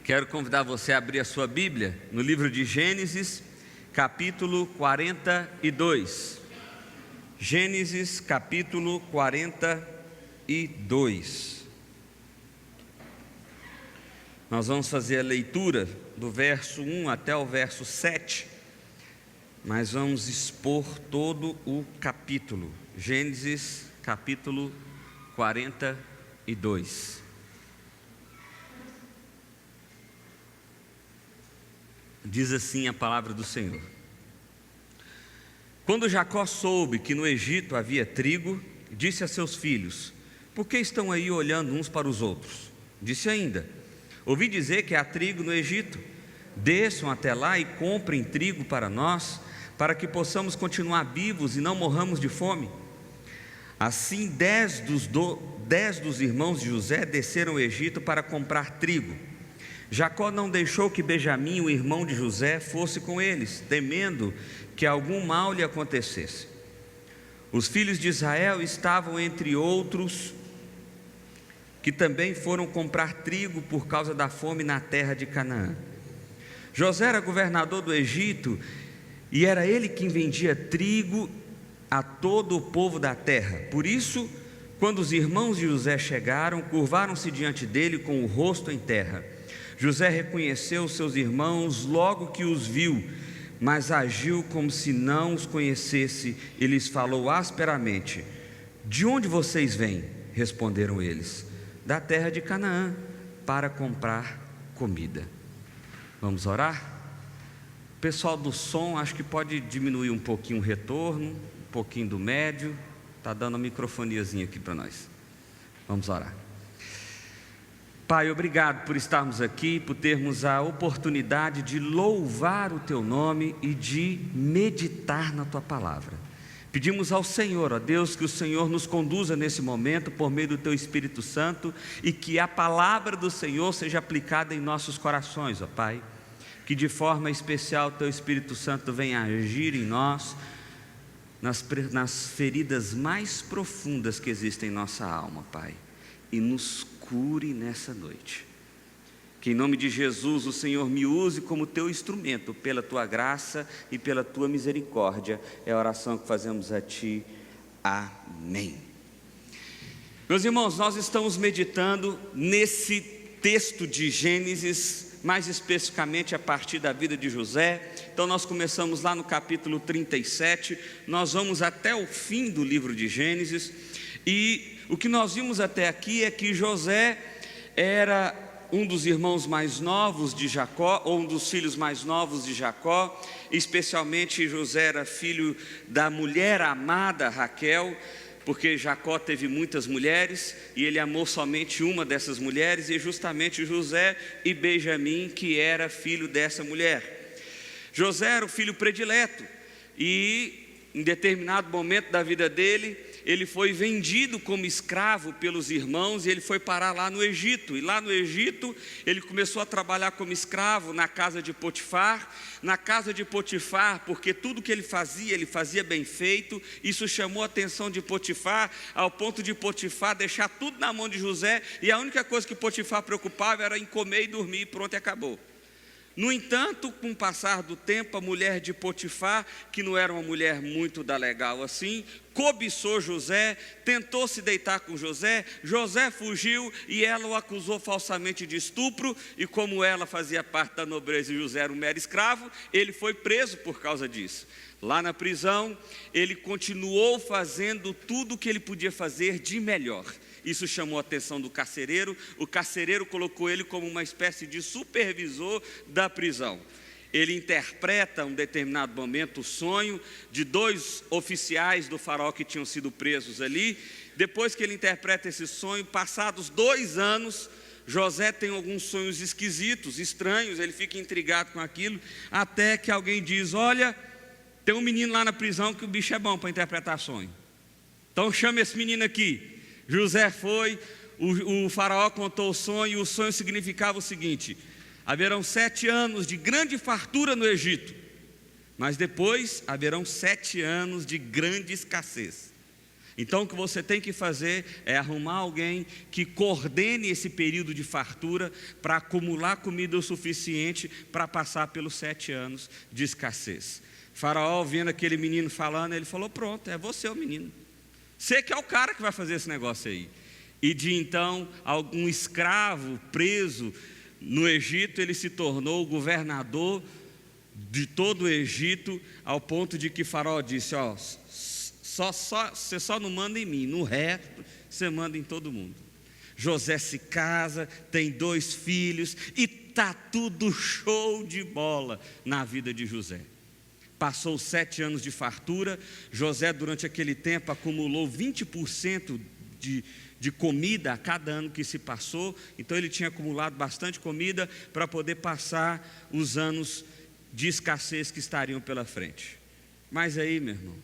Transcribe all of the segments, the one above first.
Quero convidar você a abrir a sua Bíblia no livro de Gênesis, capítulo 42. Gênesis, capítulo 42. Nós vamos fazer a leitura do verso 1 até o verso 7, mas vamos expor todo o capítulo. Gênesis, capítulo 42. Diz assim a palavra do Senhor: Quando Jacó soube que no Egito havia trigo, disse a seus filhos: Por que estão aí olhando uns para os outros? Disse ainda: Ouvi dizer que há trigo no Egito. Desçam até lá e comprem trigo para nós, para que possamos continuar vivos e não morramos de fome. Assim 10 dos irmãos de José desceram ao Egito para comprar trigo. Jacó não deixou que Benjamim, o irmão de José, fosse com eles, temendo que algum mal lhe acontecesse. Os filhos de Israel estavam entre outros que também foram comprar trigo por causa da fome na terra de Canaã. José era governador do Egito e era ele quem vendia trigo a todo o povo da terra. Por isso, quando os irmãos de José chegaram, curvaram-se diante dele com o rosto em terra. José reconheceu seus irmãos logo que os viu, mas agiu como se não os conhecesse e lhes falou asperamente: De onde vocês vêm? Responderam eles: Da terra de Canaã, para comprar comida. Vamos orar? O pessoal do som, acho que pode diminuir um pouquinho o retorno, um pouquinho do médio. Está dando uma microfoniazinha aqui para nós. Vamos orar. Pai, obrigado por estarmos aqui, por termos a oportunidade de louvar o Teu nome e de meditar na Tua palavra. Pedimos ao Senhor, ó Deus, que o Senhor nos conduza nesse momento por meio do Teu Espírito Santo e que a palavra do Senhor seja aplicada em nossos corações, ó Pai. Que de forma especial o Teu Espírito Santo venha agir em nós, nas feridas mais profundas que existem em nossa alma, Pai, e nos cure nessa noite. Que em nome de Jesus o Senhor me use como Teu instrumento, pela Tua graça e pela Tua misericórdia. É a oração que fazemos a Ti. Amém. Meus irmãos, nós estamos meditando nesse texto de Gênesis, mais especificamente a partir da vida de José. Então nós começamos lá no capítulo 37, nós vamos até o fim do livro de Gênesis, e o que nós vimos até aqui é que José era um dos irmãos mais novos de Jacó, ou um dos filhos mais novos de Jacó. Especialmente José era filho da mulher amada Raquel, porque Jacó teve muitas mulheres e ele amou somente uma dessas mulheres, e justamente José e Benjamim, que era filho dessa mulher. José era o filho predileto e em determinado momento da vida dele, ele foi vendido como escravo pelos irmãos e ele foi parar lá no Egito. E lá no Egito ele começou a trabalhar como escravo na casa de Potifar. Na casa de Potifar, porque tudo que ele fazia bem feito. Isso chamou a atenção de Potifar, ao ponto de Potifar deixar tudo na mão de José, e a única coisa que Potifar preocupava era em comer e dormir, e pronto, e acabou. No entanto, com o passar do tempo, a mulher de Potifar, que não era uma mulher muito da legal assim, cobiçou José, tentou se deitar com José. José fugiu e ela o acusou falsamente de estupro, e como ela fazia parte da nobreza e José era um mero escravo, ele foi preso por causa disso. Lá na prisão, ele continuou fazendo tudo o que ele podia fazer de melhor. Isso chamou a atenção do carcereiro. O carcereiro colocou ele como uma espécie de supervisor da prisão. Ele interpreta, em um determinado momento, o sonho de 2 oficiais do faraó que tinham sido presos ali. Depois que ele interpreta esse sonho, passados 2 anos, José tem alguns sonhos esquisitos, estranhos. Ele fica intrigado com aquilo, até que alguém diz: olha, tem um menino lá na prisão que o bicho é bom para interpretar sonho, então chama esse menino aqui. José foi, o faraó contou o sonho, e o sonho significava o seguinte: haverão 7 anos de grande fartura no Egito, mas depois haverão 7 anos de grande escassez. Então o que você tem que fazer é arrumar alguém que coordene esse período de fartura para acumular comida o suficiente para passar pelos 7 anos de escassez. Faraó, vendo aquele menino falando, ele falou: pronto, é você o menino. Você que é o cara que vai fazer esse negócio aí. E de então, um escravo preso no Egito, ele se tornou o governador de todo o Egito, ao ponto de que Faraó disse: ó, você só não manda em mim, no resto você manda em todo mundo. José se casa, tem 2 filhos e está tudo show de bola na vida de José. Passou 7 anos de fartura. José, durante aquele tempo, acumulou 20% de comida a cada ano que se passou. Então ele tinha acumulado bastante comida para poder passar os anos de escassez que estariam pela frente. Mas aí, meu irmão,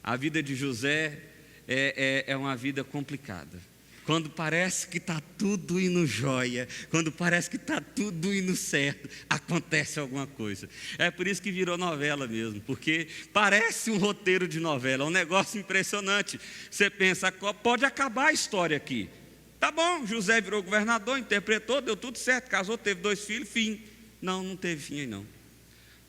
a vida de José é uma vida complicada. Quando parece que está tudo indo jóia, quando parece que está tudo indo certo, acontece alguma coisa. É por isso que virou novela mesmo, porque parece um roteiro de novela, é um negócio impressionante. Você pensa, pode acabar a história aqui. Tá bom, José virou governador, interpretou, deu tudo certo, casou, teve 2 filhos, fim. Não teve fim aí não.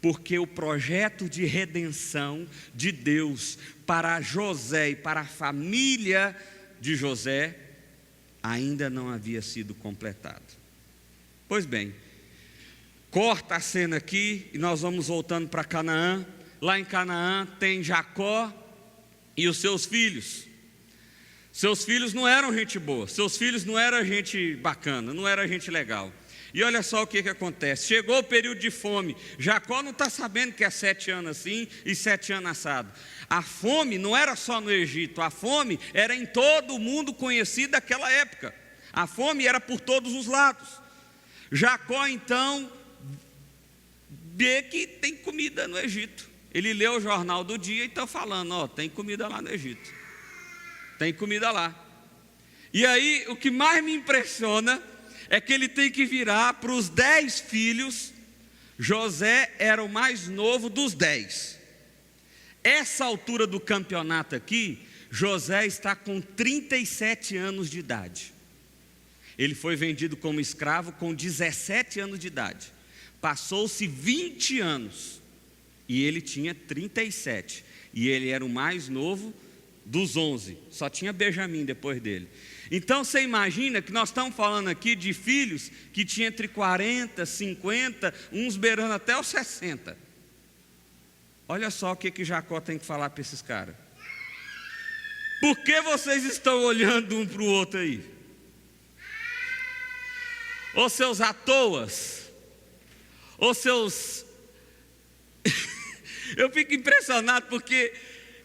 Porque o projeto de redenção de Deus para José e para a família de José ainda não havia sido completado. Pois bem, corta a cena aqui e nós vamos voltando para Canaã. Lá em Canaã tem Jacó e os seus filhos. Seus filhos não eram gente boa, seus filhos não eram gente bacana, não era gente legal. E olha só o que acontece, chegou o período de fome. Jacó não está sabendo que é 7 anos assim e 7 anos assado. A fome não era só no Egito, a fome era em todo o mundo conhecido daquela época. A fome era por todos os lados. Jacó então vê que tem comida no Egito. Ele lê o jornal do dia e está falando: ó, tem comida lá no Egito, tem comida lá. E aí o que mais me impressiona é que ele tem que virar para os 10 filhos. José era o mais novo dos 10. Essa altura do campeonato aqui, José está com 37 anos de idade. Ele foi vendido como escravo com 17 anos de idade. Passou-se 20 anos e ele tinha 37. E ele era o mais novo dos 11. Só tinha Benjamim depois dele. Então você imagina que nós estamos falando aqui de filhos que tinham entre 40, 50, uns beirando até os 60. Olha só o que Jacó tem que falar para esses caras. Por que vocês estão olhando um para o outro aí? Ou seus à toas? Ou seus... Eu fico impressionado porque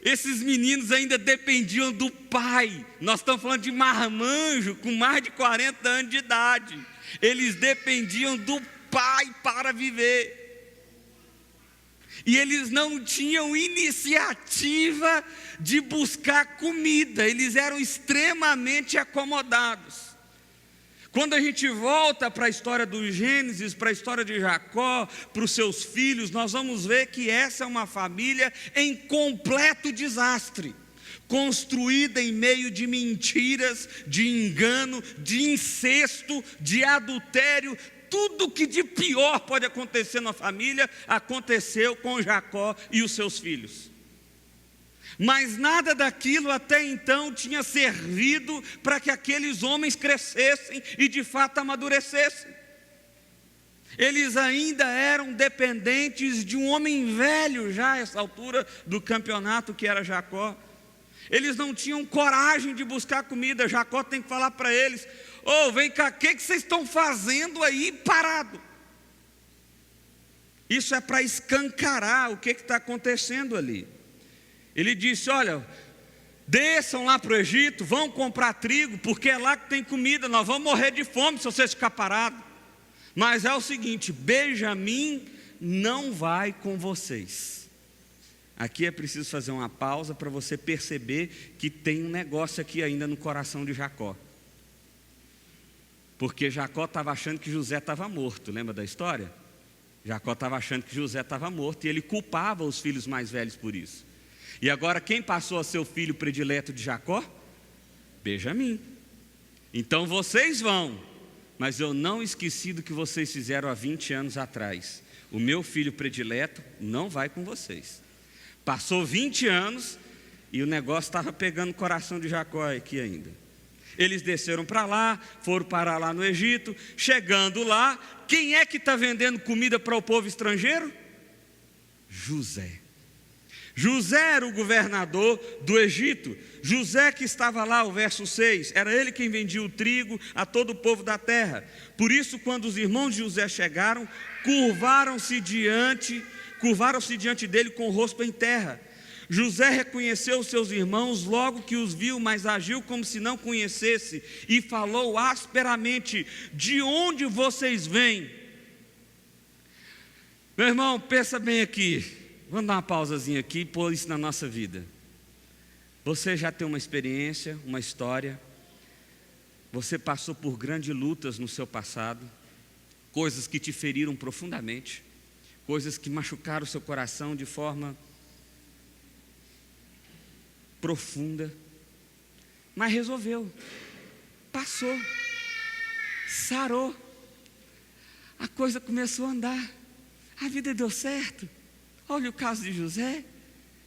esses meninos ainda dependiam do pai. Nós estamos falando de marmanjo com mais de 40 anos de idade. Eles dependiam do pai para viver. E eles não tinham iniciativa de buscar comida. Eles eram extremamente acomodados. Quando a gente volta para a história do Gênesis, para a história de Jacó, para os seus filhos, nós vamos ver que essa é uma família em completo desastre, construída em meio de mentiras, de engano, de incesto, de adultério. Tudo que de pior pode acontecer na família, aconteceu com Jacó e os seus filhos. Mas nada daquilo até então tinha servido para que aqueles homens crescessem e de fato amadurecessem. Eles ainda eram dependentes de um homem velho já a essa altura do campeonato, que era Jacó. Eles não tinham coragem de buscar comida. Jacó tem que falar para eles: ô, vem cá, o que vocês estão fazendo aí parado? Isso é para escancarar o que está acontecendo ali. Ele disse: olha, desçam lá para o Egito, vão comprar trigo, porque é lá que tem comida, nós vamos morrer de fome se vocês ficarem parados. Mas é o seguinte: Benjamim não vai com vocês. Aqui é preciso fazer uma pausa para você perceber que tem um negócio aqui ainda no coração de Jacó. Porque Jacó estava achando que José estava morto, lembra da história? Jacó estava achando que José estava morto e ele culpava os filhos mais velhos por isso. E agora quem passou a ser o filho predileto de Jacó? Benjamim. Então vocês vão, mas eu não esqueci do que vocês fizeram há 20 anos atrás. O meu filho predileto não vai com vocês. Passou 20 anos e o negócio estava pegando o coração de Jacó aqui ainda. Eles desceram para lá, foram parar lá no Egito. Chegando lá, quem é que está vendendo comida para o povo estrangeiro? José. José era o governador do Egito. José que estava lá, o verso 6, era ele quem vendia o trigo a todo o povo da terra. Por isso, quando os irmãos de José chegaram, curvaram-se diante dele com o rosto em terra. José reconheceu os seus irmãos logo que os viu, mas agiu como se não conhecesse e falou asperamente: de onde vocês vêm? Meu irmão, pensa bem aqui. Vamos dar uma pausazinha aqui e pôr isso na nossa vida. Você já tem uma experiência, uma história. Você passou por grandes lutas no seu passado, coisas que te feriram profundamente, coisas que machucaram o seu coração de forma profunda, mas resolveu, passou, sarou, a coisa começou a andar, a vida deu certo. Olha o caso de José,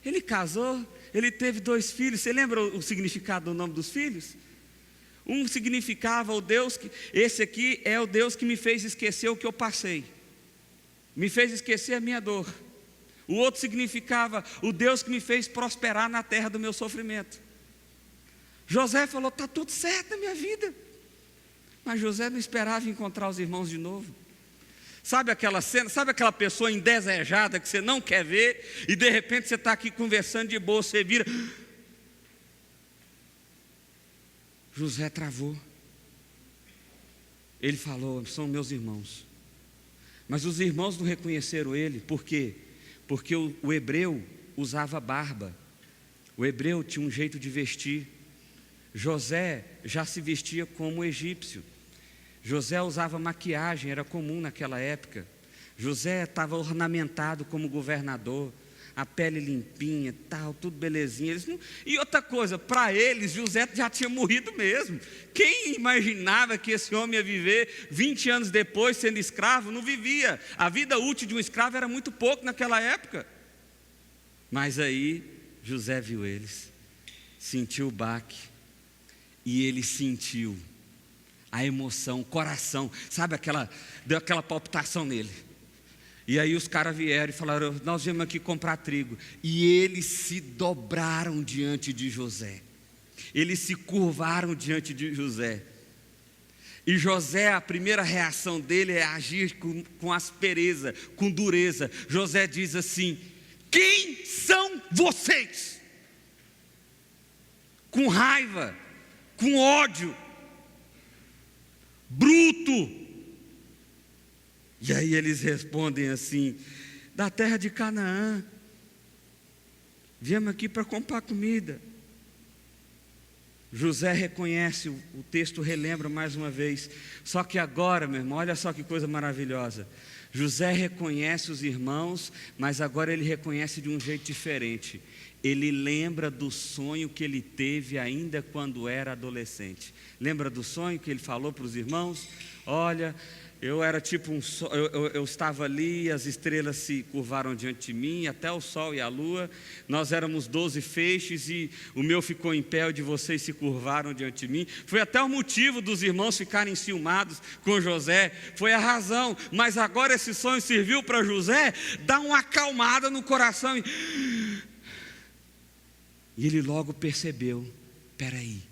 ele casou, ele teve 2 filhos. Você lembra o significado do nome dos filhos? Um significava o Deus que, esse aqui é o Deus que me fez esquecer o que eu passei, me fez esquecer a minha dor. O outro significava o Deus que me fez prosperar na terra do meu sofrimento. José falou: está tudo certo na minha vida. Mas José não esperava encontrar os irmãos de novo. Sabe aquela cena, sabe aquela pessoa indesejada que você não quer ver, e de repente você está aqui conversando de boa, você vira. José travou. Ele falou: são meus irmãos. Mas os irmãos não reconheceram ele, por quê? Porque o hebreu usava barba, o hebreu tinha um jeito de vestir. José já se vestia como egípcio. José usava maquiagem, era comum naquela época. José estava ornamentado como governador, a pele limpinha, tal, tudo belezinha. E outra coisa, para eles, José já tinha morrido mesmo. Quem imaginava que esse homem ia viver 20 anos depois sendo escravo? Não vivia. A vida útil de um escravo era muito pouco naquela época. Mas aí José viu eles, sentiu o baque, e ele sentiu a emoção, o coração, sabe, deu aquela palpitação nele. E aí os caras vieram e falaram: nós viemos aqui comprar trigo. E eles se dobraram diante de José, eles se curvaram diante de José. E José, a primeira reação dele é agir com aspereza, com dureza. José diz assim: quem são vocês? Com raiva, com ódio, bruto. E aí eles respondem assim: da terra de Canaã, viemos aqui para comprar comida. José reconhece, o texto relembra mais uma vez. Só que agora, meu irmão, olha só que coisa maravilhosa. José reconhece os irmãos, mas agora ele reconhece de um jeito diferente. Ele lembra do sonho que ele teve ainda quando era adolescente. Lembra do sonho que ele falou para os irmãos? Olha, eu era tipo eu estava ali, as estrelas se curvaram diante de mim, até o sol e a lua. Nós éramos 12 feixes e o meu ficou em pé, o de vocês se curvaram diante de mim. Foi até o motivo dos irmãos ficarem enciumados com José, foi a razão. Mas agora esse sonho serviu para José dar uma acalmada no coração. E ele logo percebeu: peraí,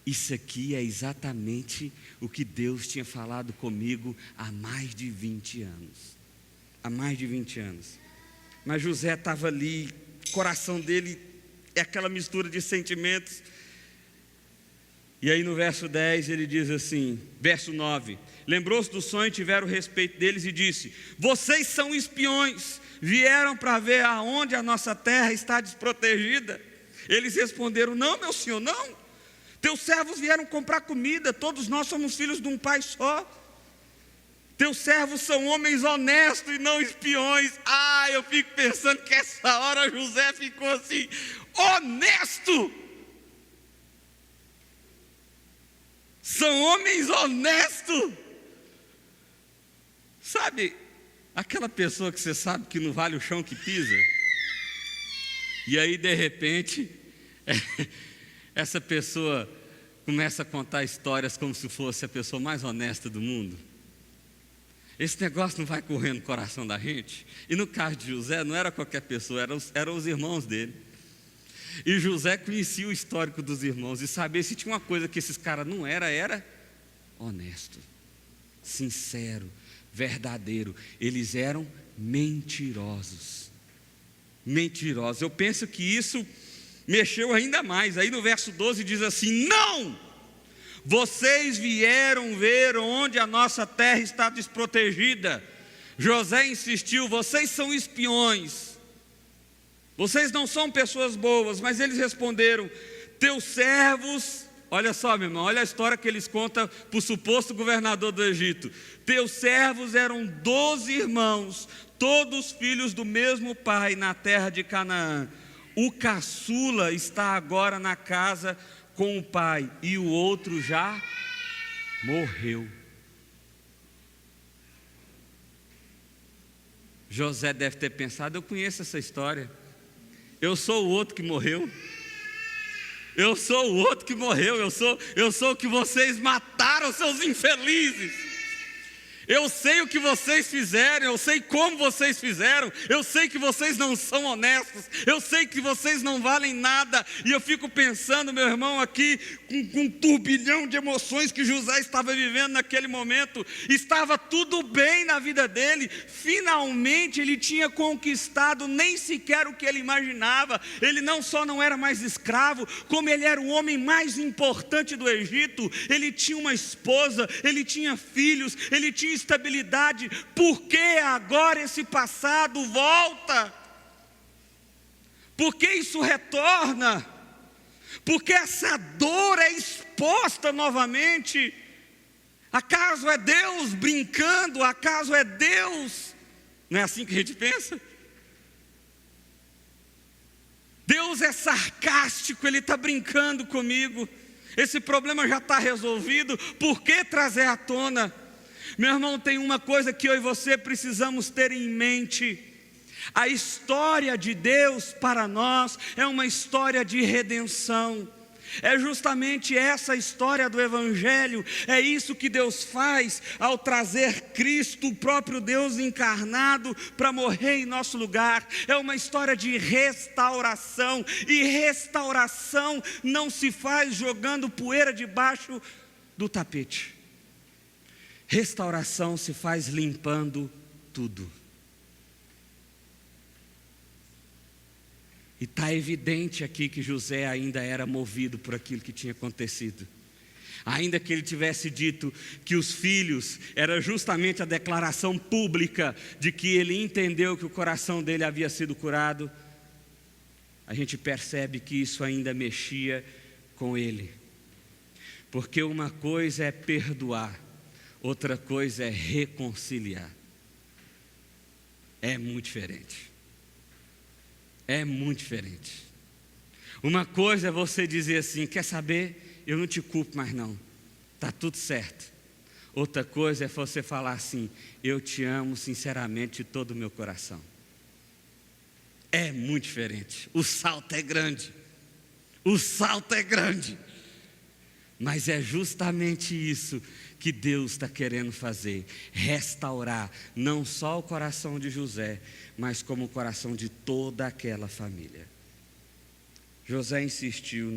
isso aqui é exatamente o que Deus tinha falado comigo há mais de 20 anos. Há mais de 20 anos. Mas José estava ali, o coração dele é aquela mistura de sentimentos. E aí no verso 10 ele diz assim, verso 9: lembrou-se do sonho, tiveram respeito deles e disse: vocês são espiões, vieram para ver aonde a nossa terra está desprotegida. Eles responderam: não, meu senhor, não. Teus servos vieram comprar comida, todos nós somos filhos de um pai só. Teus servos são homens honestos e não espiões. Eu fico pensando que essa hora José ficou assim, honesto. São homens honestos. Sabe, aquela pessoa que você sabe que não vale o chão que pisa? E aí, de repente, essa pessoa começa a contar histórias como se fosse a pessoa mais honesta do mundo. Esse negócio não vai correndo no coração da gente? E no caso de José, não era qualquer pessoa, eram os irmãos dele. E José conhecia o histórico dos irmãos e sabia se tinha uma coisa que esses caras não era honesto, sincero, verdadeiro. Eles eram mentirosos. Mentirosos. Eu penso que isso mexeu ainda mais. Aí no verso 12 diz assim: não! Vocês vieram ver onde a nossa terra está desprotegida. José insistiu: vocês são espiões, vocês não são pessoas boas. Mas eles responderam: teus servos, olha só, meu irmão, olha a história que eles contam para o suposto governador do Egito. Teus servos eram 12 irmãos, todos filhos do mesmo pai na terra de Canaã. O caçula está agora na casa com o pai, e o outro já morreu. José deve ter pensado: eu conheço essa história, eu sou o outro que morreu, eu sou o outro que morreu, eu sou o que vocês mataram, seus infelizes. Eu sei o que vocês fizeram, eu sei como vocês fizeram, eu sei que vocês não são honestos, eu sei que vocês não valem nada. E eu fico pensando, meu irmão, aqui, com um turbilhão de emoções que José estava vivendo naquele momento. Estava tudo bem na vida dele, finalmente ele tinha conquistado nem sequer o que ele imaginava. Ele não só não era mais escravo, como ele era o homem mais importante do Egito. Ele tinha uma esposa, ele tinha filhos, ele tinha estabilidade. Por que agora esse passado volta? Por que isso retorna? Por que essa dor é exposta novamente? Acaso é Deus brincando? Acaso é Deus? Não é assim que a gente pensa? Deus é sarcástico, Ele está brincando comigo. Esse problema já está resolvido, por que trazer à tona? Meu irmão, tem uma coisa que eu e você precisamos ter em mente: a história de Deus para nós é uma história de redenção. É justamente essa história do Evangelho, é isso que Deus faz ao trazer Cristo, o próprio Deus encarnado, para morrer em nosso lugar. É uma história de restauração, e restauração não se faz jogando poeira debaixo do tapete. Restauração se faz limpando tudo. E está evidente aqui que José ainda era movido por aquilo que tinha acontecido. Ainda que ele tivesse dito que os filhos era justamente a declaração pública de que ele entendeu que o coração dele havia sido curado, a gente percebe que isso ainda mexia com ele. Porque uma coisa é perdoar, outra coisa é reconciliar. É muito diferente. É muito diferente. Uma coisa é você dizer assim: quer saber, eu não te culpo mais não, está tudo certo. Outra coisa é você falar assim: eu te amo sinceramente de todo o meu coração. É muito diferente. O salto é grande. O salto é grande. Mas é justamente isso que Deus está querendo fazer: restaurar não só o coração de José, mas como o coração de toda aquela família. José insistiu: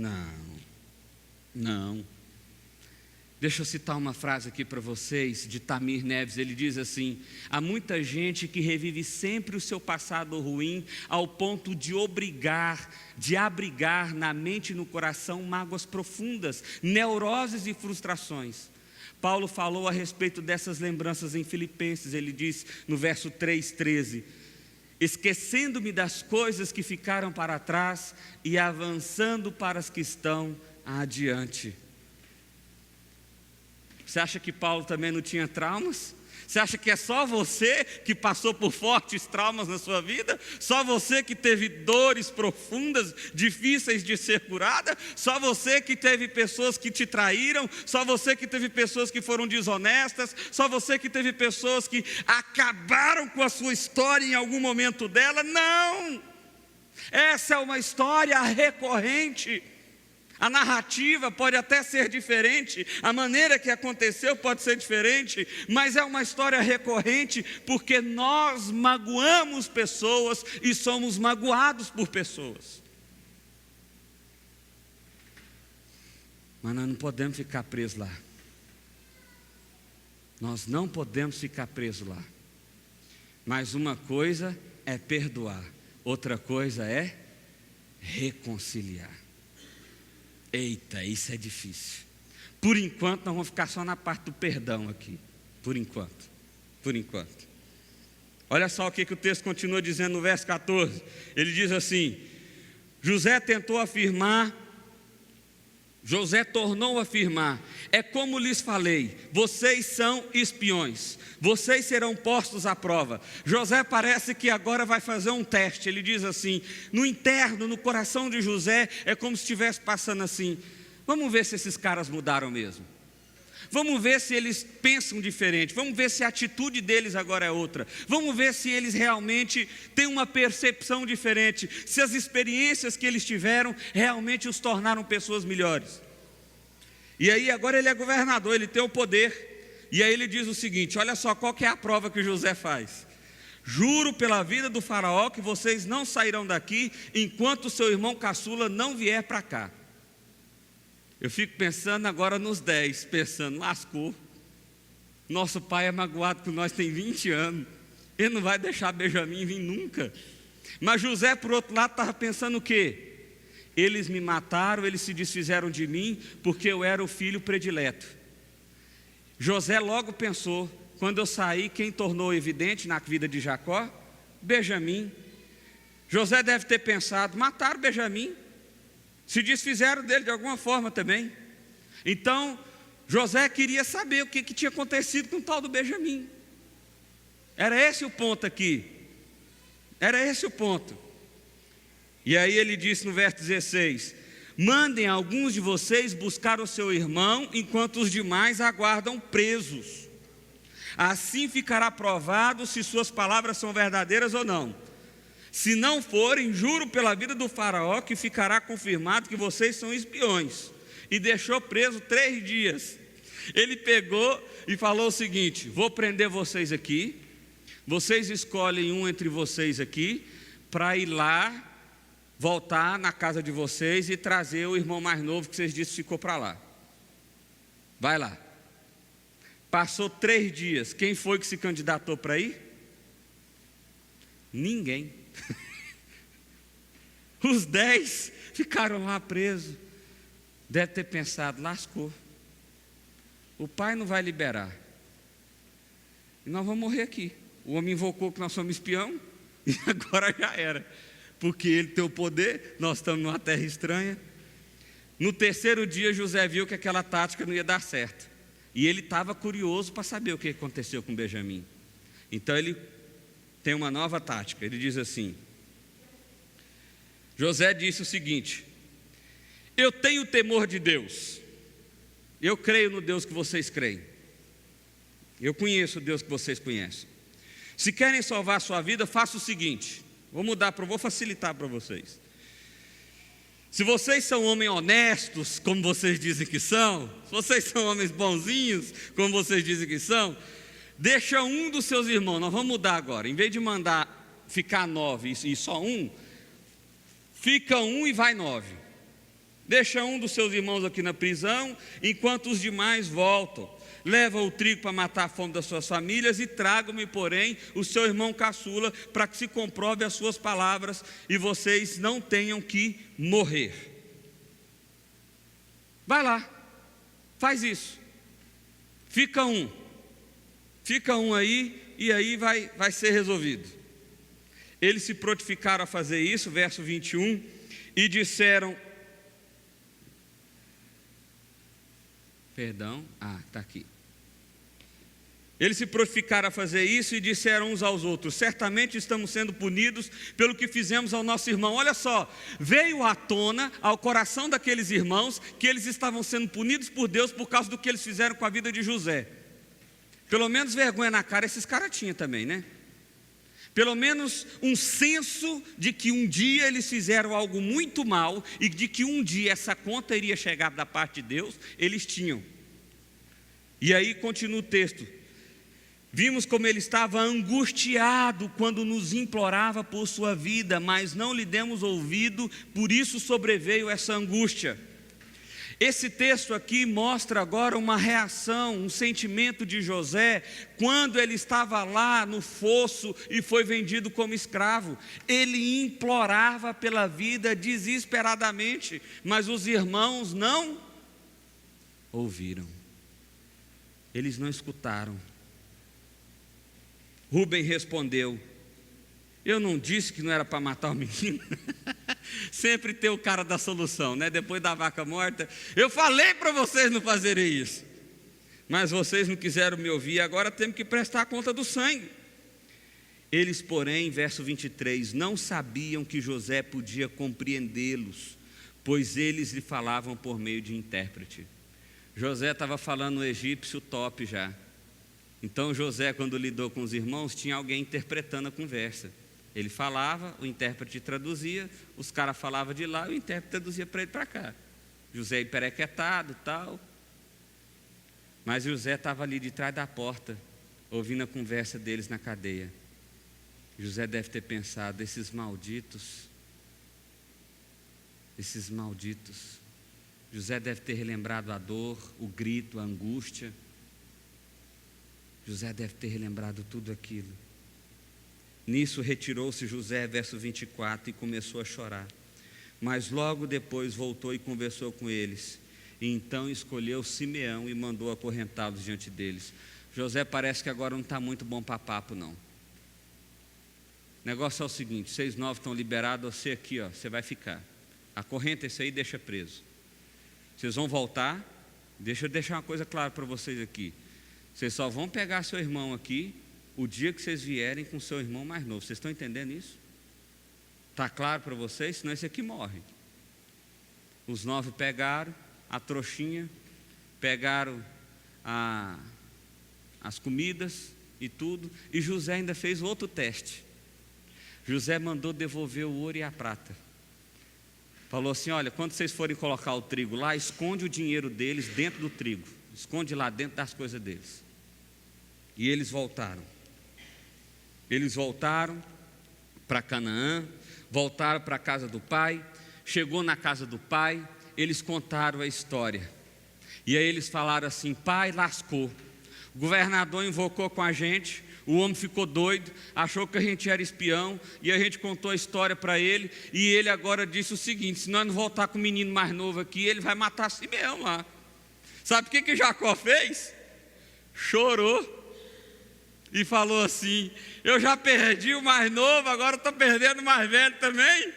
não. Deixa eu citar uma frase aqui para vocês, de Tamir Neves. Ele diz assim: há muita gente que revive sempre o seu passado ruim, ao ponto de abrigar na mente e no coração mágoas profundas, neuroses e frustrações. Paulo falou a respeito dessas lembranças em Filipenses. Ele diz no verso 3:13: esquecendo-me das coisas que ficaram para trás e avançando para as que estão adiante. Você acha que Paulo também não tinha traumas? Você acha que é só você que passou por fortes traumas na sua vida? Só você que teve dores profundas, difíceis de ser curada? Só você que teve pessoas que te traíram? Só você que teve pessoas que foram desonestas? Só você que teve pessoas que acabaram com a sua história em algum momento dela? Não! Essa é uma história recorrente. A narrativa pode até ser diferente, a maneira que aconteceu pode ser diferente, mas é uma história recorrente, porque nós magoamos pessoas e somos magoados por pessoas. Mas nós não podemos ficar presos lá. Nós não podemos ficar presos lá. Mas uma coisa é perdoar, outra coisa é reconciliar. Eita, isso é difícil. Por enquanto nós vamos ficar só na parte do perdão aqui. Por enquanto. Olha só o que o texto continua dizendo no verso 14. Ele diz assim: José tornou a afirmar: é como lhes falei, vocês são espiões, vocês serão postos à prova. José parece que agora vai fazer um teste. Ele diz assim, no interno, no coração de José, é como se estivesse passando assim: vamos ver se esses caras mudaram mesmo. Vamos ver se eles pensam diferente. Vamos ver se a atitude deles agora é outra. Vamos ver se eles realmente têm uma percepção diferente. Se as experiências que eles tiveram realmente os tornaram pessoas melhores. E aí agora ele é governador, ele tem o poder. E aí ele diz o seguinte: olha só qual que é a prova que José faz. Juro pela vida do faraó que vocês não sairão daqui enquanto o seu irmão caçula não vier para cá. Eu fico pensando agora nos 10, pensando, lascou. Nosso pai é magoado com nós tem 20 anos. Ele não vai deixar Benjamim vir nunca. Mas José, por outro lado, estava pensando o quê? Eles me mataram, eles se desfizeram de mim, porque eu era o filho predileto. José logo pensou, quando eu saí, quem tornou evidente na vida de Jacó? Benjamim. José deve ter pensado, mataram Benjamim. Se desfizeram dele de alguma forma também. Então, José queria saber o que tinha acontecido com o tal do Benjamim. Era esse o ponto aqui. Era esse o ponto. E aí ele disse no verso 16: mandem alguns de vocês buscar o seu irmão, enquanto os demais aguardam presos. Assim ficará provado se suas palavras são verdadeiras ou não. Se não forem, juro pela vida do faraó que ficará confirmado que vocês são espiões. E deixou preso 3 dias. Ele pegou e falou o seguinte: vou prender vocês aqui. Vocês escolhem um entre vocês aqui para ir lá, voltar na casa de vocês e trazer o irmão mais novo que vocês disseram que ficou para lá. Vai lá. Passou 3 dias. Quem foi que se candidatou para ir? Ninguém. Os 10 ficaram lá presos. Deve ter pensado, lascou. O pai não vai liberar. E nós vamos morrer aqui. O homem invocou que nós somos espião e agora já era. Porque ele tem o poder, nós estamos numa terra estranha. No 3º dia, José viu que aquela tática não ia dar certo. E ele estava curioso para saber o que aconteceu com Benjamim. Então ele tem uma nova tática. Ele diz assim: José disse o seguinte: eu tenho temor de Deus. Eu creio no Deus que vocês creem. Eu conheço o Deus que vocês conhecem. Se querem salvar a sua vida, faça o seguinte. Vou facilitar para vocês. Se vocês são homens honestos, como vocês dizem que são, se vocês são homens bonzinhos, como vocês dizem que são, deixa um dos seus irmãos. Nós vamos mudar agora. Em vez de mandar ficar 9 e só um, fica 1 e vai 9. Deixa um dos seus irmãos aqui na prisão, enquanto os demais voltam. Leva o trigo para matar a fome das suas famílias e traga-me, porém, o seu irmão caçula, para que se comprove as suas palavras e vocês não tenham que morrer. Vai lá, faz isso. Fica um aí e aí vai ser resolvido. Eles se prontificaram a fazer isso, verso 21, e disseram... Perdão, está aqui. Eles se prontificaram a fazer isso e disseram uns aos outros: certamente estamos sendo punidos pelo que fizemos ao nosso irmão. Olha só, veio à tona ao coração daqueles irmãos que eles estavam sendo punidos por Deus por causa do que eles fizeram com a vida de José. Pelo menos vergonha na cara esses caras tinham também, né? Pelo menos um senso de que um dia eles fizeram algo muito mal e de que um dia essa conta iria chegar da parte de Deus, eles tinham. E aí continua o texto. Vimos como ele estava angustiado quando nos implorava por sua vida, mas não lhe demos ouvido, por isso sobreveio essa angústia. Esse texto aqui mostra agora uma reação, um sentimento de José, quando ele estava lá no fosso e foi vendido como escravo. Ele implorava pela vida desesperadamente, mas os irmãos não ouviram. Eles não escutaram. Rubem respondeu: eu não disse que não era para matar o menino? Sempre tem o cara da solução, né? Depois da vaca morta, eu falei para vocês não fazerem isso, mas vocês não quiseram me ouvir, agora temos que prestar conta do sangue. Eles, porém, verso 23, não sabiam que José podia compreendê-los, pois eles lhe falavam por meio de intérprete. José estava falando o egípcio top já. Então José, quando lidou com os irmãos, tinha alguém interpretando a conversa. Ele falava, o intérprete traduzia, os caras falavam de lá, o intérprete traduzia para ele para cá. José emperequetado e tal. Mas José estava ali de trás da porta, ouvindo a conversa deles na cadeia. José deve ter pensado: esses malditos. José deve ter relembrado a dor, o grito, a angústia. José deve ter relembrado tudo aquilo. Nisso retirou-se José, verso 24, e começou a chorar. Mas logo depois voltou e conversou com eles. E então escolheu Simeão e mandou acorrentá-los diante deles. José parece que agora não está muito bom para papo, não. O negócio é o seguinte: vocês novos estão liberados, você aqui, ó, você vai ficar. Acorrenta esse aí e deixa preso. Vocês vão voltar. Deixa eu deixar uma coisa clara para vocês aqui. Vocês só vão pegar seu irmão aqui o dia que vocês vierem com seu irmão mais novo. Vocês estão entendendo isso? Está claro para vocês? Senão esse aqui morre. Os 9 pegaram a trouxinha, pegaram as comidas e tudo, e José ainda fez outro teste. José mandou devolver o ouro e a prata. Falou assim: olha, quando vocês forem colocar o trigo lá, esconde o dinheiro deles dentro do trigo. Esconde lá dentro das coisas deles. E eles voltaram. Eles voltaram para Canaã, voltaram para a casa do pai. Chegou na casa do pai, eles contaram a história. E aí eles falaram assim: pai, lascou. O governador invocou com a gente, o homem ficou doido, achou que a gente era espião, e a gente contou a história para ele, e ele agora disse o seguinte: se nós não voltar com o menino mais novo aqui, ele vai matar Simeão lá. Sabe o que Jacó fez? Chorou e falou assim: eu já perdi o mais novo, agora estou perdendo o mais velho também.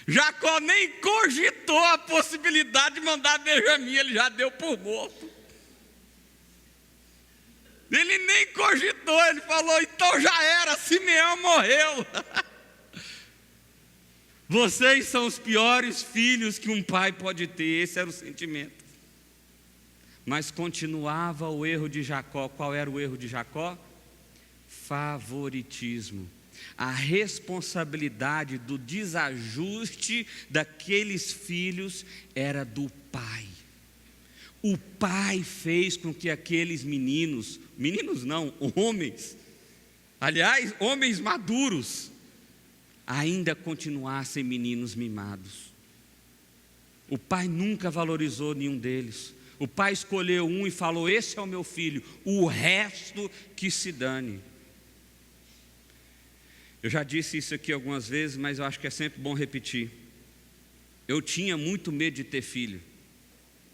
Jacó nem cogitou a possibilidade de mandar Benjamim, ele já deu por morto. Ele nem cogitou, ele falou: então já era, Simeão morreu. Vocês são os piores filhos que um pai pode ter. Esse era o sentimento. Mas continuava o erro de Jacó. Qual era o erro de Jacó? Favoritismo. A responsabilidade do desajuste daqueles filhos era do pai. O pai fez com que aqueles meninos não, homens, aliás, homens maduros, ainda continuassem meninos mimados. O pai nunca valorizou nenhum deles. O pai escolheu um e falou: esse é o meu filho, o resto que se dane. Eu já disse isso aqui algumas vezes, mas eu acho que é sempre bom repetir. Eu tinha muito medo de ter filho.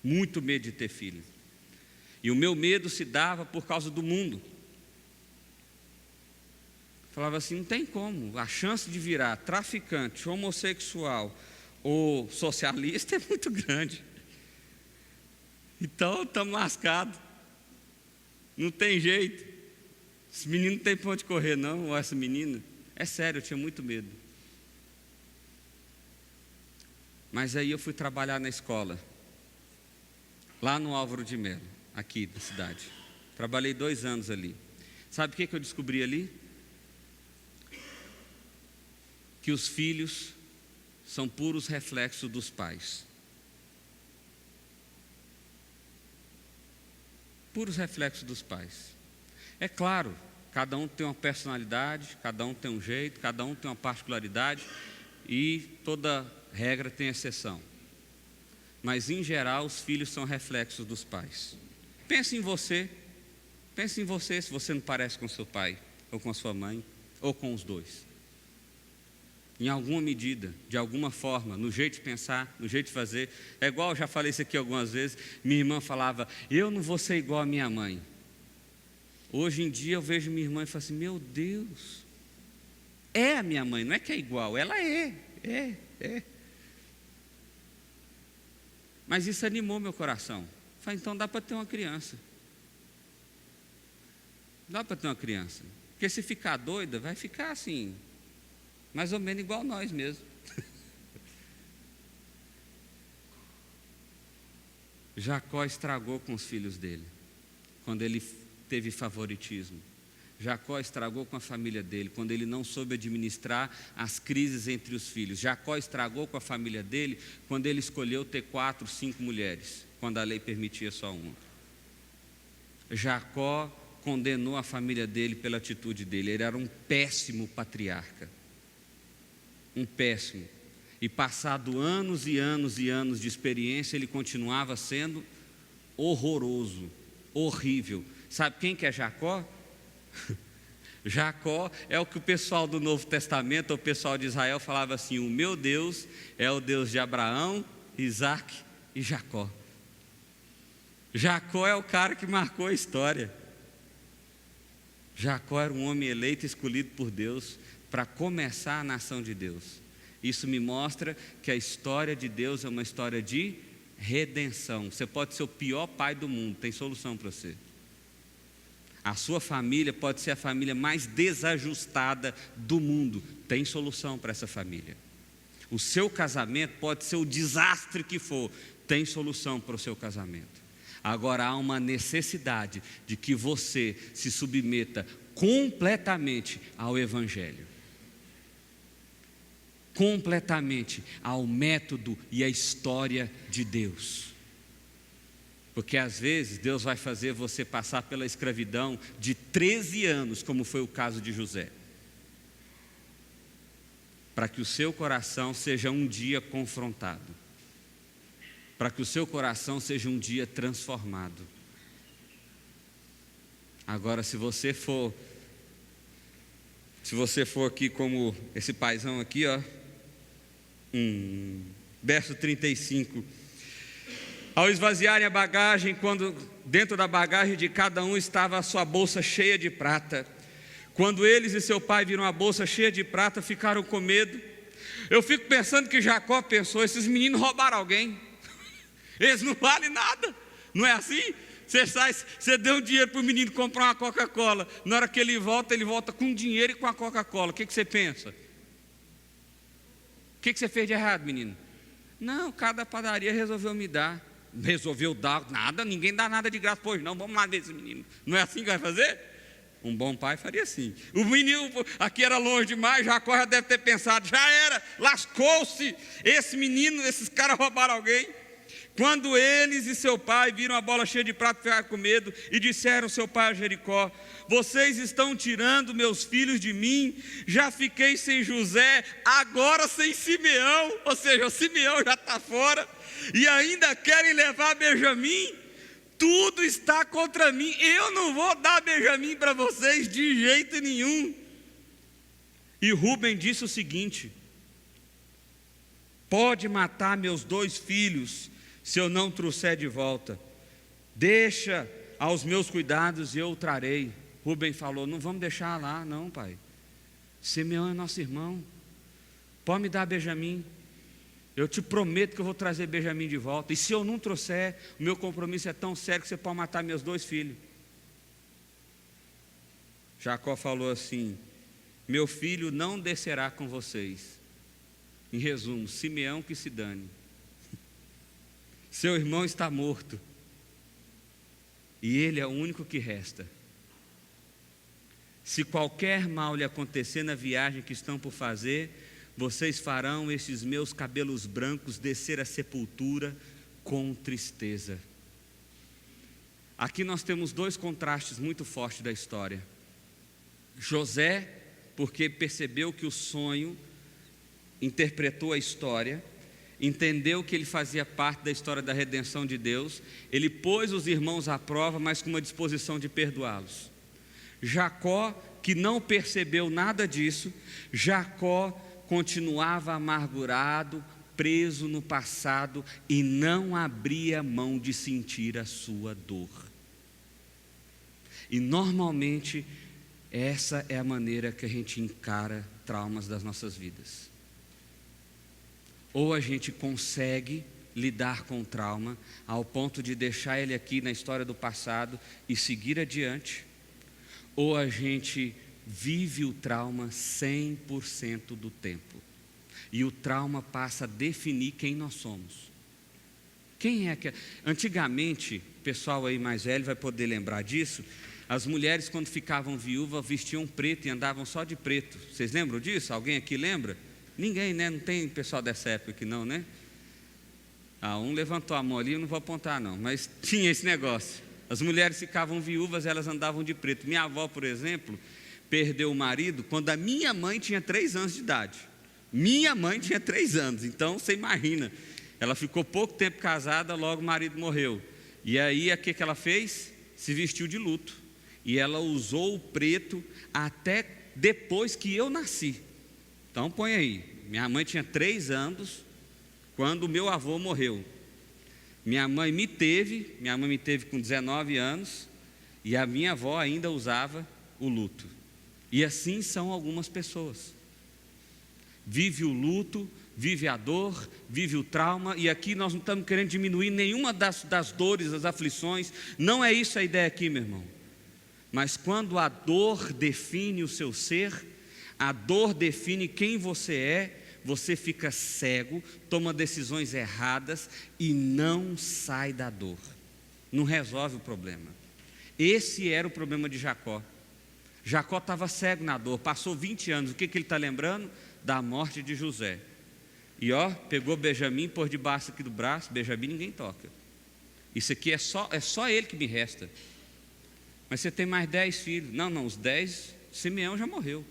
Muito medo de ter filho. E o meu medo se dava por causa do mundo. Falava assim: não tem como, a chance de virar traficante, homossexual ou socialista é muito grande. Então estamos lascados. Não tem jeito. Esse menino não tem pra onde correr não, ou essa menina. É sério, eu tinha muito medo. Mas aí eu fui trabalhar na escola, lá no Álvaro de Melo, aqui na cidade. Trabalhei 2 anos ali. Sabe o que eu descobri ali? Que os filhos são puros reflexos dos pais. Puros reflexos dos pais. É claro, cada um tem uma personalidade, cada um tem um jeito, cada um tem uma particularidade e toda regra tem exceção. Mas em geral os filhos são reflexos dos pais. Pense em você se você não parece com seu pai, ou com a sua mãe, ou com os dois. Em alguma medida, de alguma forma, no jeito de pensar, no jeito de fazer. É igual, eu já falei isso aqui algumas vezes, minha irmã falava, eu não vou ser igual a minha mãe. Hoje em dia eu vejo minha irmã e falo assim, meu Deus, é a minha mãe, não é que é igual, ela é. Mas isso animou meu coração. Falei, então dá para ter uma criança. Dá para ter uma criança. Porque se ficar doida, vai ficar assim, mais ou menos igual nós mesmo. Jacó estragou com os filhos dele, quando ele teve favoritismo. Jacó estragou com a família dele, quando ele não soube administrar as crises entre os filhos. Jacó estragou com a família dele, quando ele escolheu ter 4, 5 mulheres, quando a lei permitia só uma. Jacó condenou a família dele pela atitude dele. Ele era um péssimo patriarca. Um péssimo. E passado anos e anos e anos de experiência, ele continuava sendo horroroso, horrível. Sabe quem que é Jacó? Jacó é o que o pessoal do Novo Testamento, o pessoal de Israel falava assim, o meu Deus é o Deus de Abraão, Isaac e Jacó. Jacó é o cara que marcou a história. Jacó era um homem eleito, escolhido por Deus para começar a nação de Deus. Isso me mostra que a história de Deus é uma história de redenção. Você pode ser o pior pai do mundo, tem solução para você. A sua família pode ser a família mais desajustada do mundo, tem solução para essa família. O seu casamento pode ser o desastre que for, tem solução para o seu casamento. Agora há uma necessidade de que você se submeta completamente ao Evangelho, completamente ao método e à história de Deus. Porque às vezes Deus vai fazer você passar pela escravidão de 13 anos, como foi o caso de José, para que o seu coração seja um dia confrontado, para que o seu coração seja um dia transformado. Agora, se você for aqui como esse paizão aqui, ó, verso 35. Ao esvaziarem a bagagem, quando dentro da bagagem de cada um estava a sua bolsa cheia de prata, quando eles e seu pai viram a bolsa cheia de prata, ficaram com medo. Eu fico pensando que Jacó pensou, esses meninos roubaram alguém, eles não valem nada, não é assim? Você deu um dinheiro para o menino comprar uma Coca-Cola, na hora que ele volta com dinheiro e com a Coca-Cola, o que você pensa? O que você fez de errado, menino? Não, cada padaria resolveu me dar. Resolveu dar nada, ninguém dá nada de graça, pois não, vamos lá ver esse menino. Não é assim que vai fazer? Um bom pai faria assim. O menino aqui era longe demais, Jacó já deve ter pensado, já era, lascou-se, esse menino, esses caras roubaram alguém. Quando eles e seu pai viram a bola cheia de prata, ficaram com medo e disseram ao seu pai a Jericó, vocês estão tirando meus filhos de mim, já fiquei sem José, agora sem Simeão, ou seja, o Simeão já está fora, e ainda querem levar Benjamim, tudo está contra mim, eu não vou dar Benjamim para vocês de jeito nenhum. E Rúben disse o seguinte, pode matar meus 2 filhos, se eu não trouxer de volta, deixa aos meus cuidados e eu o trarei. Rúben falou, não vamos deixar lá não, pai, Simeão é nosso irmão, pode me dar Benjamim, eu te prometo que eu vou trazer Benjamim de volta, e se eu não trouxer, o meu compromisso é tão sério que você pode matar meus 2 filhos. Jacó falou assim: meu filho não descerá com vocês. Em resumo, Simeão que se dane. Seu irmão está morto e ele é o único que resta. Se qualquer mal lhe acontecer na viagem que estão por fazer, vocês farão esses meus cabelos brancos descer à sepultura com tristeza. Aqui nós temos dois contrastes muito fortes da história. José, porque percebeu que o sonho, interpretou a história, entendeu que ele fazia parte da história da redenção de Deus, ele pôs os irmãos à prova, mas com uma disposição de perdoá-los. Jacó, que não percebeu nada disso, Jacó continuava amargurado, preso no passado e não abria mão de sentir a sua dor. E normalmente essa é a maneira que a gente encara traumas das nossas vidas. Ou a gente consegue lidar com o trauma ao ponto de deixar ele aqui na história do passado e seguir adiante, ou a gente vive o trauma 100% do tempo. E o trauma passa a definir quem nós somos. Quem é que... Antigamente, o pessoal aí mais velho vai poder lembrar disso, as mulheres quando ficavam viúvas vestiam preto e andavam só de preto. Vocês lembram disso? Alguém aqui lembra? Ninguém, né? Não tem pessoal dessa época aqui não, né? Um levantou a mão ali, eu não vou apontar não, mas tinha esse negócio. As mulheres ficavam viúvas, elas andavam de preto. Minha avó, por exemplo, perdeu o marido quando a minha mãe tinha 3 anos de idade. Minha mãe tinha 3 anos, então você imagina. Ela ficou pouco tempo casada, logo o marido morreu. E aí, o que ela fez? Se vestiu de luto. E ela usou o preto até depois que eu nasci. Então põe aí, minha mãe tinha 3 anos quando o meu avô morreu. Minha mãe me teve com 19 anos, e a minha avó ainda usava o luto. E assim são algumas pessoas. Vive o luto, vive a dor, vive o trauma, e aqui nós não estamos querendo diminuir nenhuma das dores, das aflições, não é isso a ideia aqui, meu irmão. Mas quando a dor define o seu ser, a dor define quem você é, você fica cego, toma decisões erradas e não sai da dor, não resolve o problema. Esse era o problema de Jacó. Jacó estava cego na dor, passou 20 anos, o que ele está lembrando? Da morte de José. E pegou Benjamim, pôs debaixo aqui do braço. Benjamim ninguém toca, isso aqui é só ele que me resta. Mas você tem mais 10 filhos. Não, os 10, Simeão já morreu.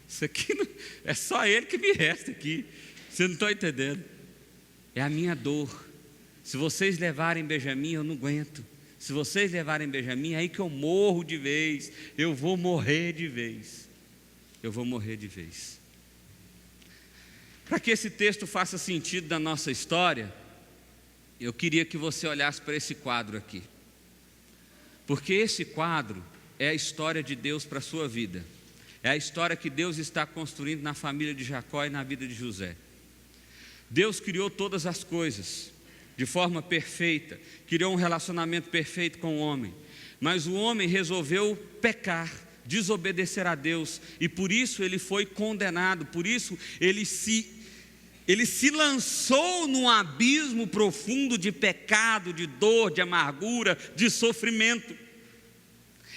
Isso aqui é só ele que me resta aqui. Você não está entendendo? É a minha dor. Se vocês levarem Benjamim, eu não aguento. Se vocês levarem Benjamim, é aí que eu morro de vez. Eu vou morrer de vez. Eu vou morrer de vez. Para que esse texto faça sentido na nossa história, eu queria que você olhasse para esse quadro aqui. Porque esse quadro é a história de Deus para a sua vida. É a história que Deus está construindo na família de Jacó e na vida de José. Deus criou todas as coisas de forma perfeita, criou um relacionamento perfeito com o homem, mas o homem resolveu pecar, desobedecer a Deus, e por isso ele foi condenado, por isso ele se lançou num abismo profundo de pecado, de dor, de amargura, de sofrimento.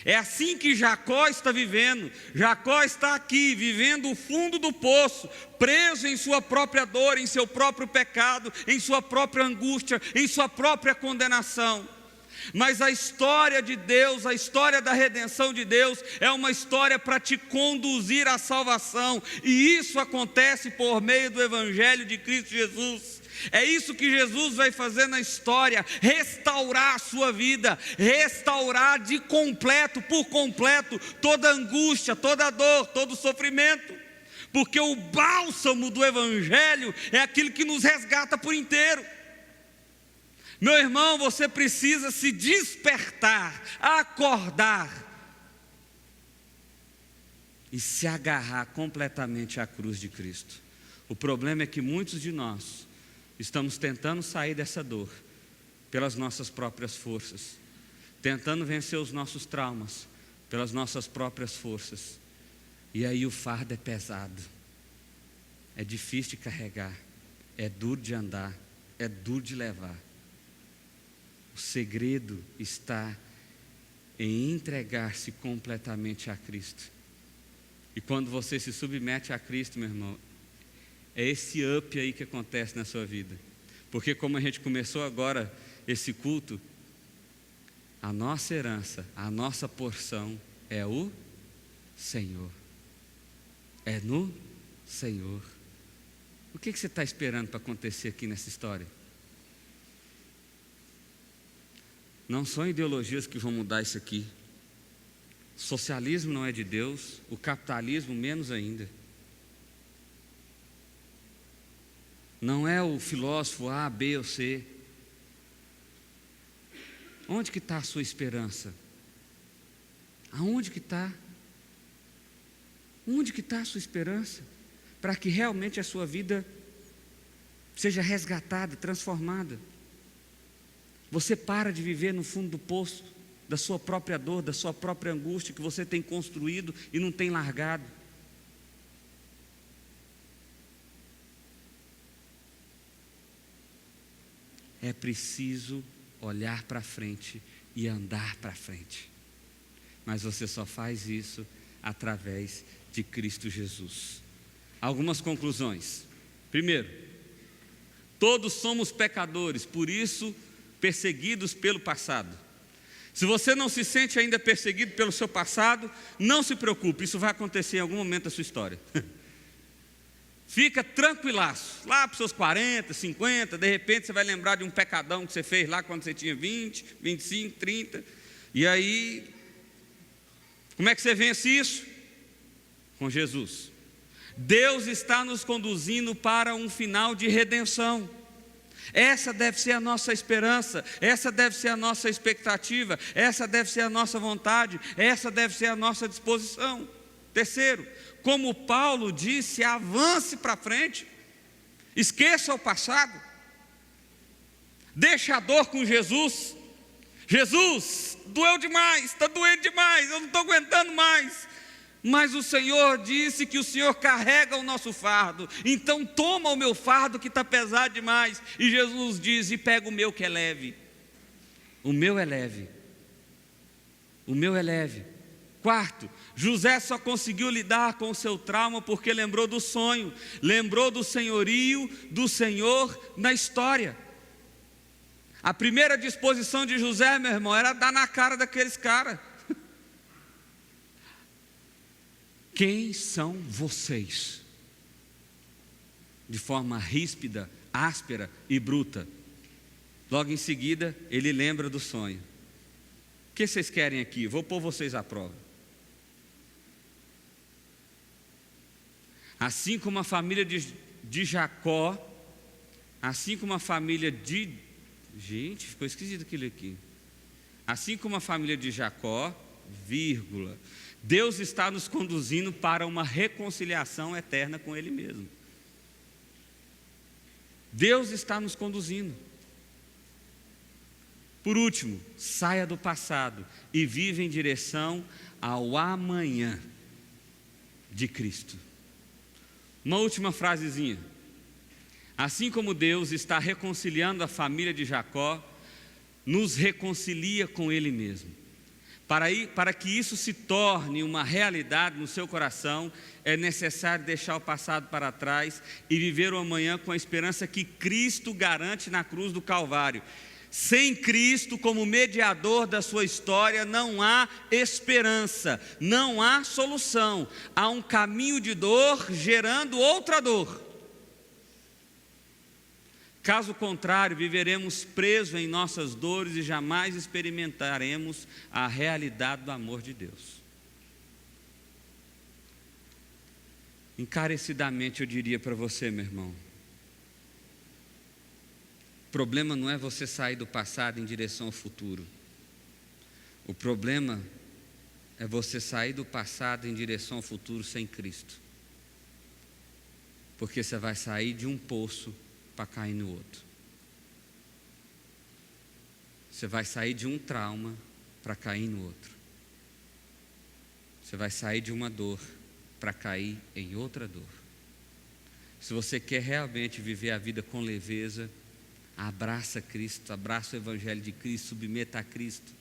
É assim que Jacó está vivendo. Jacó está aqui, vivendo o fundo do poço, preso em sua própria dor, em seu próprio pecado, em sua própria angústia, em sua própria condenação. Mas a história de Deus, a história da redenção de Deus, é uma história para te conduzir à salvação, e isso acontece por meio do Evangelho de Cristo Jesus. É isso que Jesus vai fazer na história, restaurar a sua vida, restaurar de completo, por completo, toda angústia, toda dor, todo sofrimento, porque o bálsamo do Evangelho é aquilo que nos resgata por inteiro. Meu irmão, você precisa se despertar, acordar e se agarrar completamente à cruz de Cristo. O problema é que muitos de nós estamos tentando sair dessa dor pelas nossas próprias forças, tentando vencer os nossos traumas pelas nossas próprias forças. E aí o fardo é pesado, é difícil de carregar, é duro de andar, é duro de levar. O segredo está em entregar-se completamente a Cristo. E quando você se submete a Cristo, meu irmão, é esse up aí que acontece na sua vida. Porque como a gente começou agora esse culto, a nossa herança, a nossa porção é o Senhor. É no Senhor. O que você está esperando para acontecer aqui nessa história? Não são ideologias que vão mudar isso aqui. O socialismo não é de Deus, o capitalismo menos ainda. Não é o filósofo A, B ou C. Onde que está a sua esperança? Aonde que está? Onde que está a sua esperança? Para que realmente a sua vida seja resgatada, transformada. Você para de viver no fundo do poço, da sua própria dor, da sua própria angústia que você tem construído e não tem largado. É preciso olhar para frente e andar para frente. Mas você só faz isso através de Cristo Jesus. Algumas conclusões. Primeiro, todos somos pecadores, por isso perseguidos pelo passado. Se você não se sente ainda perseguido pelo seu passado, não se preocupe, isso vai acontecer em algum momento da sua história. Fica tranquilaço, lá para os seus 40, 50, de repente você vai lembrar de um pecadão que você fez lá quando você tinha 20, 25, 30, e aí, como é que você vence isso? Com Jesus. Deus está nos conduzindo para um final de redenção. Essa deve ser a nossa esperança, essa deve ser a nossa expectativa, essa deve ser a nossa vontade, essa deve ser a nossa disposição. Terceiro, como Paulo disse, avance para frente, esqueça o passado, deixa a dor com Jesus. Jesus, doeu demais, está doendo demais, eu não estou aguentando mais. Mas o Senhor disse que o Senhor carrega o nosso fardo, então toma o meu fardo que está pesado demais. E Jesus diz, e pega o meu que é leve. O meu é leve. O meu é leve. Quarto, José só conseguiu lidar com o seu trauma porque lembrou do sonho, lembrou do senhorio do Senhor na história. A primeira disposição de José, meu irmão, era dar na cara daqueles caras. Quem são vocês? De forma ríspida, áspera e bruta. Logo em seguida, ele lembra do sonho. O que vocês querem aqui? Vou pôr vocês à prova. Assim como a família de Jacó, assim como a família de... Gente, ficou esquisito aquilo aqui. Assim como a família de Jacó, vírgula, Deus está nos conduzindo para uma reconciliação eterna com Ele mesmo. Deus está nos conduzindo. Por último, saia do passado e viva em direção ao amanhã de Cristo. Uma última frasezinha. Assim como Deus está reconciliando a família de Jacó, nos reconcilia com Ele mesmo. Para que isso se torne uma realidade no seu coração, é necessário deixar o passado para trás e viver o amanhã com a esperança que Cristo garante na cruz do Calvário. Sem Cristo como mediador da sua história, não há esperança, não há solução. Há um caminho de dor gerando outra dor. Caso contrário, viveremos presos em nossas dores e jamais experimentaremos a realidade do amor de Deus. Encarecidamente eu diria para você, meu irmão, o problema não é você sair do passado em direção ao futuro. O problema é você sair do passado em direção ao futuro sem Cristo. Porque você vai sair de um poço para cair no outro. Você vai sair de um trauma para cair no outro. você vai sair de uma dor para cair em outra dor. Se você quer realmente viver a vida com leveza, abraça Cristo, abraça o Evangelho de Cristo, submeta a Cristo,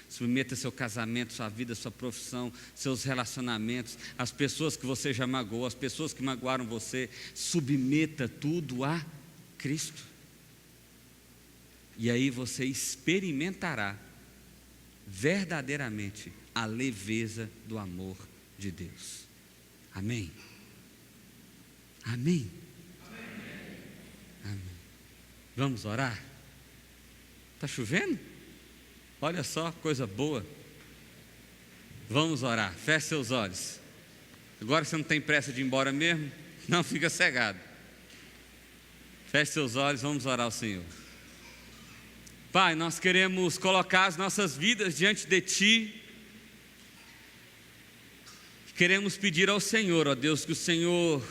submeta seu casamento, sua vida, sua profissão, seus relacionamentos, as pessoas que você já magoou, as pessoas que magoaram você, submeta tudo a Cristo. E aí você experimentará verdadeiramente a leveza do amor de Deus. Amém? Amém? Amém. Vamos orar? Está chovendo? Olha só, coisa boa. Vamos orar, feche seus olhos. Agora você não tem pressa de ir embora mesmo? Não, fica cegado. Feche seus olhos, vamos orar ao Senhor. Pai, nós queremos colocar as nossas vidas diante de Ti. Queremos pedir ao Senhor, ó Deus, que o Senhor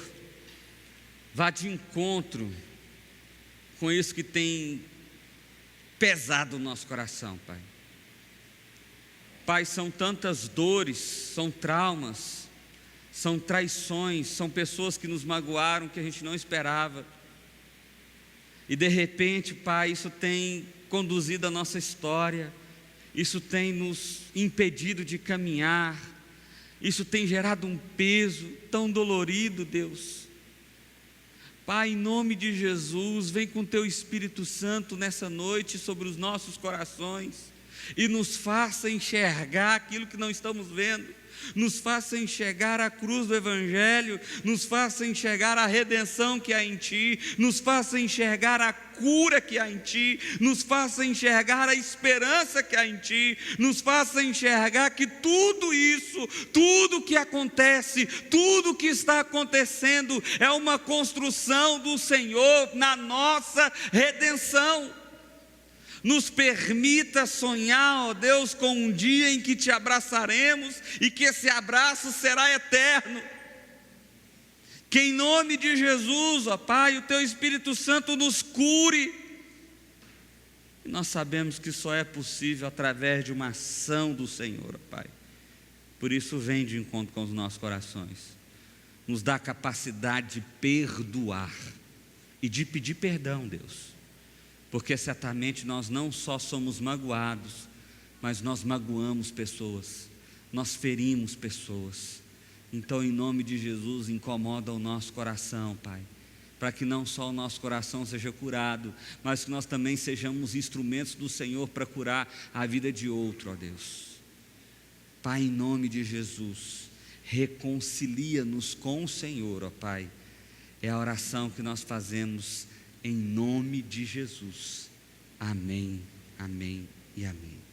vá de encontro com isso que tem pesado o nosso coração, Pai. Pai, são tantas dores, são traumas, são traições, são pessoas que nos magoaram que a gente não esperava. E de repente, Pai, isso tem conduzido a nossa história, isso tem nos impedido de caminhar, isso tem gerado um peso tão dolorido, Deus. Pai, em nome de Jesus, vem com Teu Espírito Santo nessa noite sobre os nossos corações e nos faça enxergar aquilo que não estamos vendo, nos faça enxergar a cruz do Evangelho, nos faça enxergar a redenção que há em Ti, nos faça enxergar a cura que há em Ti, nos faça enxergar a esperança que há em Ti, nos faça enxergar que tudo isso, tudo que acontece, tudo que está acontecendo é uma construção do Senhor na nossa redenção. Nos permita sonhar, ó Deus, com um dia em que Te abraçaremos e que esse abraço será eterno. Que em nome de Jesus, ó Pai, o Teu Espírito Santo nos cure. E nós sabemos que só é possível através de uma ação do Senhor, ó Pai. Por isso vem de encontro com os nossos corações. Nos dá a capacidade de perdoar e de pedir perdão, Deus. Porque certamente nós não só somos magoados, mas nós magoamos pessoas, nós ferimos pessoas. Então, em nome de Jesus, incomoda o nosso coração, Pai, para que não só o nosso coração seja curado, mas que nós também sejamos instrumentos do Senhor para curar a vida de outro, ó Deus. Pai, em nome de Jesus, reconcilia-nos com o Senhor, ó Pai. É a oração que nós fazemos em nome de Jesus. Amém, amém e amém.